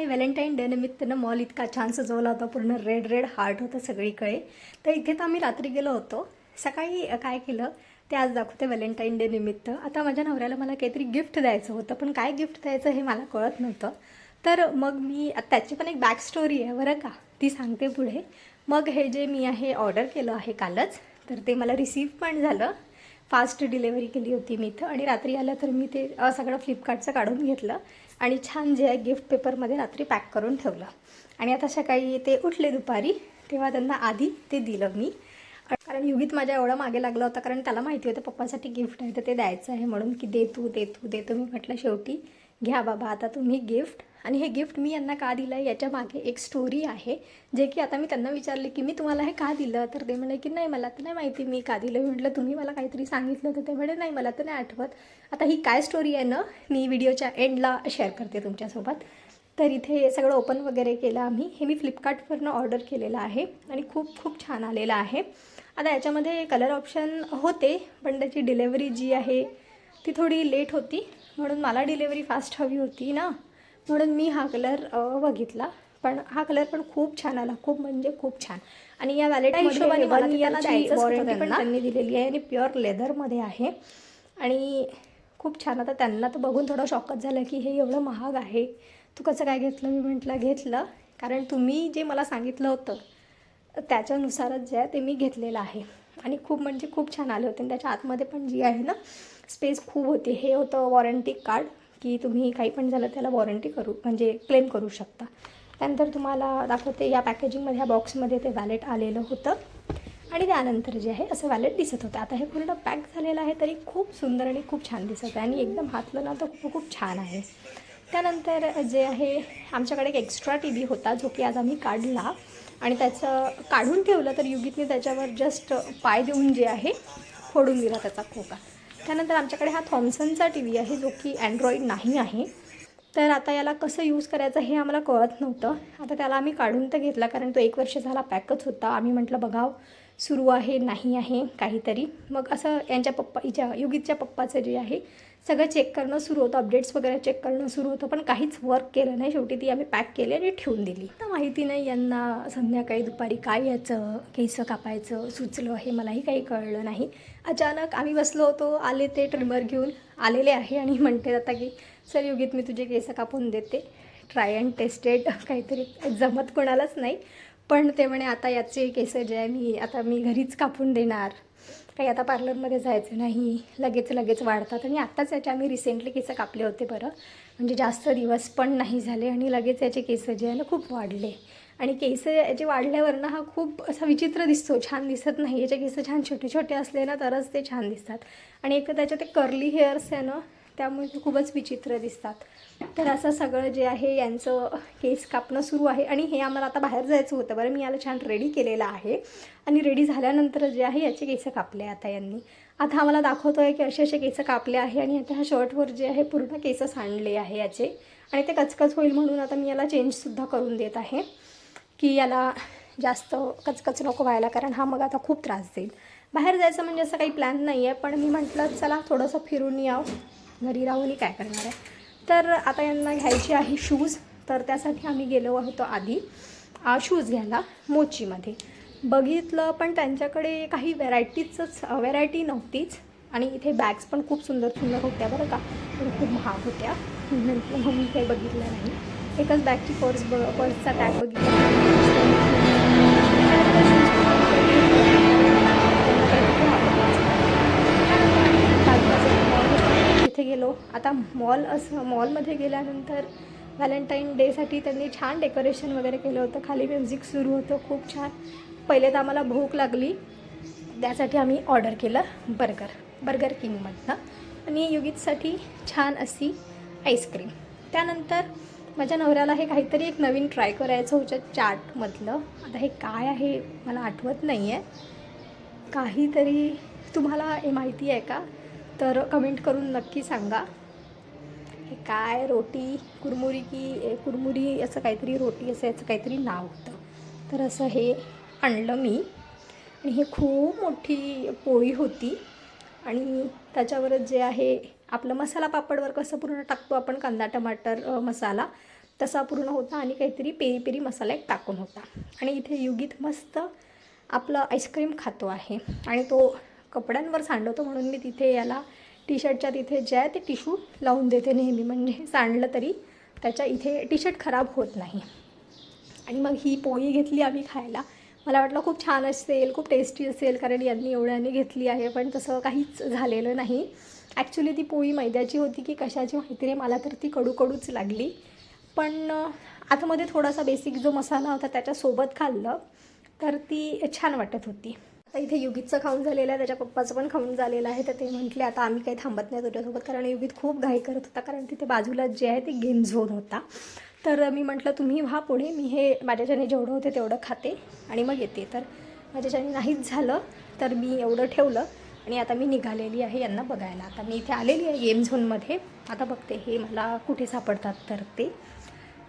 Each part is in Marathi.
हाय, व्हॅलेंटाईन डे निमित्तानं मॉल इतका छान सजवला होता, पूर्ण रेड रेड हार्ट होतं सगळीकडे. तर इथे तर आम्ही रात्री गेलो होतो. सकाळी काय केलं ते आज दाखवते व्हॅलेंटाईन डे निमित्त. आता माझ्या नवऱ्याला मला काहीतरी गिफ्ट द्यायचं होतं, पण काय गिफ्ट द्यायचं हे मला कळत नव्हतं. तर मग मी त्याची पण एक बॅक स्टोरी आहे बरं का, ती सांगते पुढे. मग हे जे मी आहे ऑर्डर केलं आहे कालच, तर ते मला रिसीव्ह पण झालं. फास्ट डिलेवरी केली होती मी इथं, आणि रात्री आलं तर मी ते सगळं फ्लिपकार्टचं काढून घेतलं आणि छान जे आहे गिफ्ट पेपरमध्ये रात्री पॅक करून ठेवलं. आणि आता सकाळी ते उठले दुपारी, तेव्हा त्यांना आधी ते दिलं मी. कारण युगीत माझ्या एवढा मागे लागला होता, कारण त्याला माहिती होतं पप्पासाठी गिफ्ट आहे तर ते द्यायचं आहे म्हणून, की दे तू दे तू दे तू. मी म्हटलं शेवटी घ्या बाबा आता तुम्ही गिफ्ट. आणि हे गिफ्ट मी यांना का दिलं आहे याच्या मागे एक स्टोरी आहे, जे की आता मी त्यांना विचारले की मी तुम्हाला हे का दिलं, तर ते म्हणे की नाही मला तर नाही माहिती मी का दिलं. मी म्हटलं तुम्ही मला काहीतरी सांगितलं होतं, ते म्हणे नाही मला तर नाही आठवत. आता ही काय स्टोरी आहे ना, मी व्हिडिओच्या एंडला शेअर करते तुमच्यासोबत. तर इथे सगळं ओपन वगैरे केलं आम्ही. हे मी फ्लिपकार्टवरनं ऑर्डर केलेलं आहे आणि खूप खूप छान आलेलं आहे. आता याच्यामध्ये कलर ऑप्शन होते, पण त्याची डिलेवरी जी आहे ती थोडी लेट होती, म्हणून मला डिलेवरी फास्ट हवी होती ना, म्हणून मी हा कलर बघितला. पण हा कलर पण खूप छान आला, खूप म्हणजे खूप छान. आणि या वॅलेटमध्ये 1 इयरची वॉरंटी पण त्यांनी दिलेली आहे आणि प्युअर लेदरमध्ये आहे आणि खूप छान. आता त्यांना तर बघून थोडं शॉकच झालं की हे एवढं महाग आहे, तू कसं काय घेतलं. मी म्हटलं घेतलं कारण तुम्ही जे मला सांगितलं होतं त्याच्यानुसारच जे आहे ते मी घेतलेलं आहे. आणि खूप म्हणजे खूप छान आले होते. आणि त्याच्या आतमध्ये पण जी आहे ना स्पेस खूप होती. हे होतं वॉरंटी कार्ड, की तुम्ही काही पण झालं त्याला वॉरंटी म्हणजे क्लेम करू शकता. त्यानंतर तुम्हाला दाखवते या पॅकेजिंगमध्ये, ह्या बॉक्समध्ये ते वॅलेट आलेलं होतं आणि त्यानंतर जे आहे असं वॅलेट दिसत होतं. आता हे पूर्ण पॅक झालेलं आहे तरी खूप सुंदर आणि खूप छान दिसत आहे आणि एकदम हातलं ना तर खूप खूप छान आहे. त्यानंतर जे आहे आमच्याकडे एक एक्स्ट्रा टी व्ही होता, जो की आज आम्ही काढला आणि त्याचं काढून ठेवलं, तर युगीतने त्याच्यावर जस्ट पाय देऊन जे आहे फोडून दिला त्याचा खोका. त्यानंतर आमच्याकडे हा थॉम्सनचा टी व्ही आहे, जो की अँड्रॉईड नाही आहे. तर आता याला कसं यूज करायचं हे आम्हाला कळत नव्हतं. आता त्याला आम्ही काढून तर घेतला, कारण तो 1 वर्ष झाला पॅकच होता. आम्ही म्हटलं बघाव सुरू आहे नाही आहे काहीतरी. मग असं यांच्या युगीतच्या पप्पाचं जे आहे सगळं चेक करणं सुरू होतं, अपडेट्स वगैरे चेक करणं सुरू होतं, पण काहीच वर्क केलं नाही. शेवटी ती आम्ही पॅक केली आणि ठेवून दिली. तर माहिती नाही यांना संध्याकाळी दुपारी काय याचं केस कापायचं सुचलं, हे मलाही काही कळलं नाही. अचानक आम्ही बसलो होतो, आले ते ट्रिमर घेऊन आलेले आहे आणि म्हणते आता की सर युगीत मी तुझे केस कापून देते, ट्राय अँड टेस्टेड. काहीतरी जमत कोणालाच नाही, पण ते म्हणे आता याचे केस जे आहे मी घरीच कापून देणार, काही आता पार्लरमध्ये जायचं नाही, लगेच वाढतात. आणि आत्ताच याचे आम्ही रिसेंटली केस कापले होते बरं, म्हणजे जास्त दिवस पण नाही झाले आणि लगेच याचे केस जे आहे ना खूप वाढले. आणि केस याचे वाढल्यावर ना हा खूप असा विचित्र दिसतो, छान दिसत नाही. याचे केस छान छोटे छोटे असले ना तरच ते छान दिसतात, आणि एक तर त्याचे ते कर्ली हेअर्स आहे ना त्यामुळे ते खूपच विचित्र दिसतात. तर असं सगळं जे आहे यांचं केस कापणं सुरू आहे. आणि हे आम्हाला आता बाहेर जायचं होतं बरं, मी याला छान रेडी केलेलं आहे आणि रेडी झाल्यानंतर जे आहे याचे केस कापले आता यांनी. आता आम्हाला दाखवतो आहे की असे केस कापले आहे आणि आता ह्या शर्टवर जे आहे पूर्ण केस सांडले आहे याचे, आणि ते कचकच होईल म्हणून आता मी याला चेंजसुद्धा करून देत आहे, की याला जास्त कचकच नको व्हायला, कारण हा मग आता खूप त्रास देईल. बाहेर जायचं म्हणजे असं काही प्लॅन नाही आहे, पण मी म्हटलं चला थोडंसं फिरून यावं, घरी राहूनही काय करणार आहे. तर आता यांना घ्यायची आहे शूज, तर त्यासाठी आम्ही गेलो होतो आधी शूज घ्यायला मोचीमध्ये. बघितलं पण त्यांच्याकडे काही व्हरायटी नव्हतीच, आणि इथे बॅग्स पण खूप सुंदर सुंदर होत्या बरं का, पण खूप महाग होत्या. म्हटलं मग मी काही बघितलं नाही. एकच बॅगची पर्सचा टॅग बघितला. तिथे गेलो. आता मॉलमध्ये गेल्यानंतर व्हॅलेंटाईन डेसाठी त्यांनी छान डेकोरेशन वगैरे केलं होतं. खाली म्युझिक सुरू होतं खूप छान. पहिले तर आम्हाला भूक लागली, त्यासाठी आम्ही ऑर्डर केलं बर्गर किंगमधनं, आणि युगीतसाठी छान अशी आईस्क्रीम. त्यानंतर माझ्या नवऱ्याला हे काहीतरी एक नवीन ट्राय करायचं होतं चाटमधलं. आता हे काय आहे मला आठवत नाही आहे. काहीतरी तुम्हाला हे माहिती आहे का, तर कमेंट करून नक्की सांगा. हे काय रोटी कुरमुरी असं काहीतरी रोटी असं याचं काहीतरी नाव होतं. तर असं हे आणलं मी, आणि हे खूप मोठी पोळी होती, आणि त्याच्यावरच जे आहे आपलं मसाला पापडवर कसं पूर्ण टाकतो आपण कांदा टमाटर मसाला, तसा पूर्ण होता आणि काहीतरी पेरी पेरी मसाला एक टाकून होता. आणि इथे युगीत मस्त आपलं आईस्क्रीम खातो आहे आणि तो कपड्यांवर सांडवतो, म्हणून मी तिथे याला टी शर्टच्या तिथे जे आहे ते टिशू लावून देते नेहमी, म्हणजे सांडलं तरी त्याच्या इथे टी शर्ट खराब होत नाही. आणि मग ही पोळी घेतली आम्ही खायला. मला वाटलं खूप छान असेल, खूप टेस्टी असेल, कारण यांनी एवढ्याने घेतली आहे, पण तसं काहीच झालेलं नाही. ॲक्च्युली ती पोळी मैद्याची होती की कशाची माहिती नाही, मला तर ती कडूच लागली. पण आतमध्ये थोडासा बेसिक जो मसाला होता त्याच्यासोबत खाल्लं तर ती छान वाटत होती. आता इथे युगीतचं खाऊन झालेलं आहे, त्याच्या पप्पाचं पण खाऊन झालेलं आहे. तर ते म्हटले आता आम्ही काही थांबत नाही तुझ्यासोबत, कारण युगीत खूप घाई करत होता, कारण तिथे बाजूला जे आहे ते गेम झोन होता. तर मी म्हटलं तुम्ही व्हा पुढे, मी हे माझ्याच्याने जेवढं होते तेवढं खाते आणि मग येते. तर माझ्याच्याने नाहीच झालं, तर मी एवढं ठेवलं आणि आता मी निघालेली आहे यांना बघायला. आता मी इथे आलेली आहे गेम झोनमध्ये. आता बघते हे मला कुठे सापडतात तर ते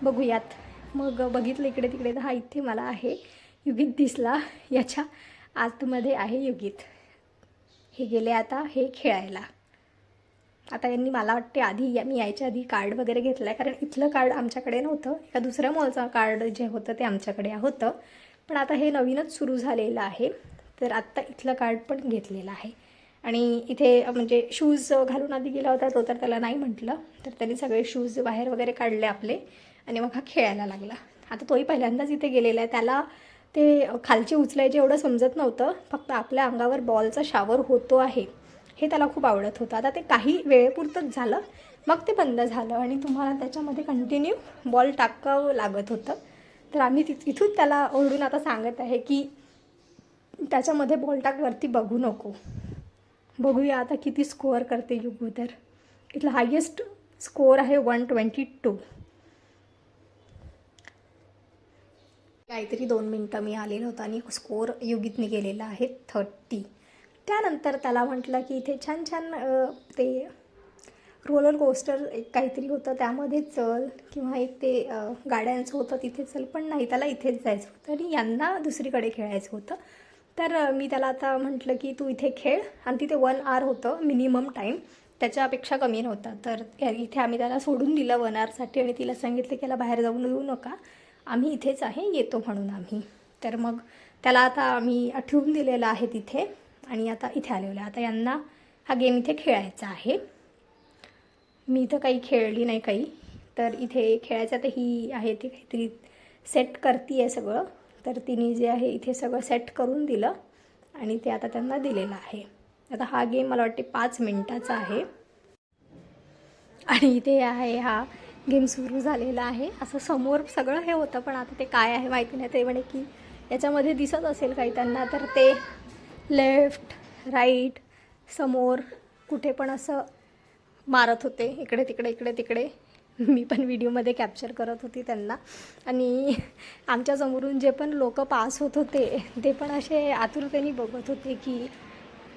बघूयात. मग बघितलं इकडे तिकडे, तर हा इथे मला आहे युगीत दिसला, याच्या आतमध्ये आहे युगीत. हे गेले आता हे खेळायला. आता यांनी मला वाटते आधी मी यायच्या आधी कार्ड वगैरे घेतलं आहे, कारण इथलं कार्ड आमच्याकडे नव्हतं, एका दुसऱ्या मॉलचं कार्ड जे होतं ते आमच्याकडे होतं. पण आता हे नवीनच सुरू झालेलं आहे, तर आत्ता इथलं कार्ड पण घेतलेलं आहे. आणि इथे म्हणजे शूज घालून आधी गेला होता तो, तर त्याला नाही म्हटलं, तर त्यांनी सगळे शूज बाहेर वगैरे काढले आपले आणि मग हा खेळायला लागला. आता तोही पहिल्यांदाच इथे गेलेला आहे, त्याला ते खालचे उचलायचे एवढं समजत नव्हतं, फक्त आपल्या अंगावर बॉलचा शावर होतो आहे हे त्याला खूप आवडत होतं. आता ते काही वेळेपुरतंच झालं, मग ते बंद झालं आणि तुम्हाला त्याच्यामध्ये कंटिन्यू बॉल टाकावं लागत होतं. तर आम्ही तिथून त्याला ओरडून आता सांगत आहे की त्याच्यामध्ये बॉल टाकवरती बघू नको. बघूया आता किती स्कोअर करते युगू. तर इथला हायेस्ट स्कोअर आहे 122. काहीतरी 2 मिनटं मी आलेलं होतं आणि स्कोअर युगीतने गेलेला आहे 30. त्यानंतर त्याला म्हटलं की इथे छान छान ते रोलर कोस्टर एक काहीतरी होतं त्यामध्ये चल, किंवा एक ते गाड्यांचं होतं तिथे चल, पण नाही त्याला इथेच जायचं होतं आणि यांना दुसरीकडे खेळायचं होतं. तर मी त्याला आता म्हटलं की तू इथे खेळ, आणि तिथे 1 आवर होतं मिनिमम टाईम, त्याच्यापेक्षा कमी नव्हता. तर इथे आम्ही त्याला सोडून दिलं 1 आवरसाठी आणि तिला सांगितलं की याला बाहेर जाऊन येऊ नका, आम्ही इथेच आहे, येतो म्हणून आम्ही. तर मग त्याला आता आम्ही ठेवून दिलेलं आहे तिथे आणि आता इथे आलेलं आहे. आता यांना हा गेम इथे खेळायचा आहे. मी तर काही खेळली नाही काही, तर इथे खेळायचं. तर ही आहे ती काहीतरी सेट करती आहे सगळं, तर तिने जे आहे इथे सगळं सेट करून दिलं आणि ते आता त्यांना दिलेलं आहे. आता हा गेम मला वाटते 5 मिनिटाचा आहे आणि इथे आहे हा गेम सुरू झालेला आहे. असं समोर सगळं हे होतं, पण आता ते काय आहे माहिती नाही. ते म्हणे की याच्यामध्ये दिसत असेल काही त्यांना, तर ते लेफ्ट राईट समोर कुठे पण असं मारत होते, इकडे तिकडे इकडे तिकडे. मी पण व्हिडिओमध्ये कॅप्चर करत होती त्यांना, आणि आमच्या समोरून जे पण लोक पास होत होते ते पण असे आतुरतेने बघत होते की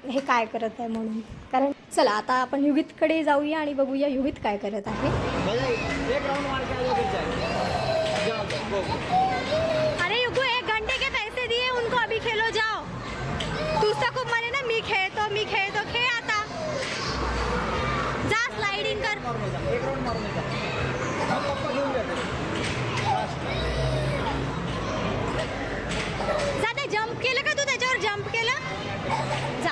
हे काय करत आहे म्हणून. कारण चला आता आपण युगीतकडे जाऊया आणि बघूया युगीत काय करत आहे. अरे युगू 1 घंटे के पैसे दिए उनको, अभी खेलो जाओ. तुझं खूप म्हणे ना मी खेळतो खेळ आता जा स्लाइडिंग कर. जा जंप केलं का तू त्याच्यावर, जंप केलं जा.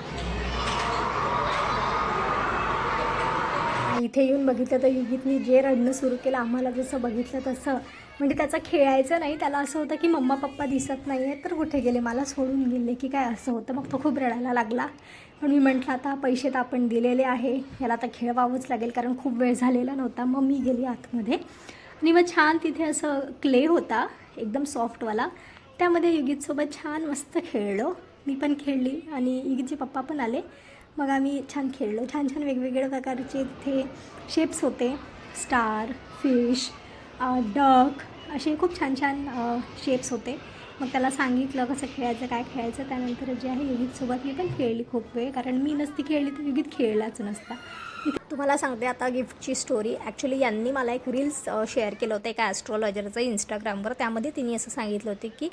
इथे येऊन बघितलं तर युगीतनी जे रडणं सुरू केलं, आम्हाला जसं बघितलं तसं, म्हणजे त्याचं खेळायचं नाही, त्याला असं होतं की मम्मा पप्पा दिसत नाही आहे तर कुठे गेले, मला सोडून गेले की काय, असं होतं. मग तो खूप रडायला लागला. पण मी म्हटलं आता पैसे तर आपण दिलेले आहे, याला आता खेळवावंच लागेल, कारण खूप वेळ झालेला नव्हता. मग मी गेली आतमध्ये आणि मग छान तिथे असं क्ले होता एकदम सॉफ्टवाला, त्यामध्ये युगीतसोबत छान मस्त खेळलो. मी पण खेळली आणि युगीतचे पप्पा पण आले. मग आम्ही छान खेळलो, छान छान वेगवेगळ्या प्रकारचे तिथे शेप्स होते, स्टार, फिश, डक, असे खूप छान छान शेप्स होते. मग त्याला सांगितलं कसं खेळायचं काय खेळायचं. त्यानंतर जे आहे युगीतसोबत मी पण खेळली खूप वेळ, कारण मी नसती खेळली तर युगीत खेळलाच नसता. तुम्हाला सांगते आता गिफ्टची स्टोरी. ॲक्च्युली यांनी मला एक रील्स शेअर केलं होतं एका ॲस्ट्रॉलॉजरचं इंस्टाग्रामवर. त्यामध्ये तिने असं सांगितलं होते की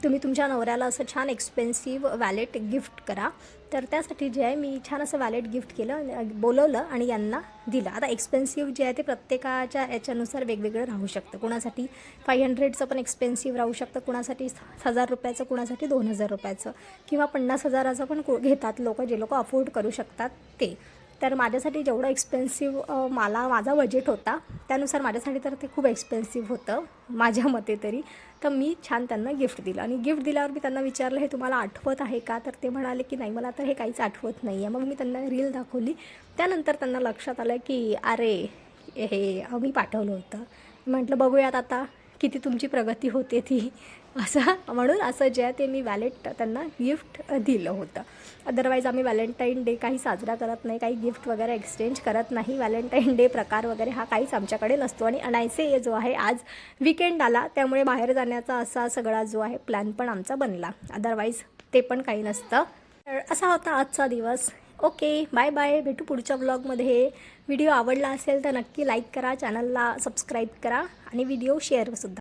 तुम्ही तुमच्या नवऱ्याला असं छान एक्सपेन्सिव्ह वॅलेट गिफ्ट करा. तर त्यासाठी जे आहे मी छान असं वॅलेट गिफ्ट केलं, बोलवलं आणि यांना दिलं. आता एक्सपेन्सिव्ह जे आहे ते प्रत्येकाच्या याच्यानुसार वेगवेगळं राहू शकतं. कुणासाठी 500चं पण एक्सपेन्सिव्ह राहू शकतं, कुणासाठी 1000 रुपयाचं, कुणासाठी 2000 रुपयाचं किंवा 50,000चं पण घेतात लोक, जे लोक अफोर्ड करू शकतात ते. तर माझ्यासाठी जेवढं एक्सपेन्सिव्ह माझा बजेट होता त्यानुसार माझ्यासाठी तर ते खूप एक्सपेन्सिव्ह होतं माझ्या मते तरी. तर मी छान त्यांना गिफ्ट दिलं आणि गिफ्ट दिल्यावर मी त्यांना विचारलं हे तुम्हाला आठवत आहे का? तर ते म्हणाले की नाही मला तर हे काहीच आठवत नाही आहे. मग मी त्यांना रील दाखवली. त्यानंतर त्यांना लक्षात आलं की अरे हे मी पाठवलं होतं. म्हटलं बघूयात आता किती तुमची प्रगती होते ती, असं म्हणून असं जे आहे ते मी वॅलेट त्यांना गिफ्ट दिलं होतं. अदरवाईज आम्ही व्हॅलेंटाईन डे काही साजरा करत नाही, काही गिफ्ट वगैरे एक्सचेंज करत नाही. व्हॅलेंटाईन डे प्रकार वगैरे हा काहीच आमच्याकडे नसतो. आणि अनायसे जो आहे आज वीकेंड आला त्यामुळे बाहेर जाण्याचा असा सगळा जो आहे प्लॅन पण आमचा बनला. अदरवाईज ते पण काही नसतं. तर असा होता आजचा दिवस. ओके, बाय बाय, भेटू पुढच्या व्लॉगमध्ये. व्हिडिओ आवडला असेल तर नक्की लाईक करा, चॅनलला सबस्क्राईब करा आणि व्हिडिओ शेअरसुद्धा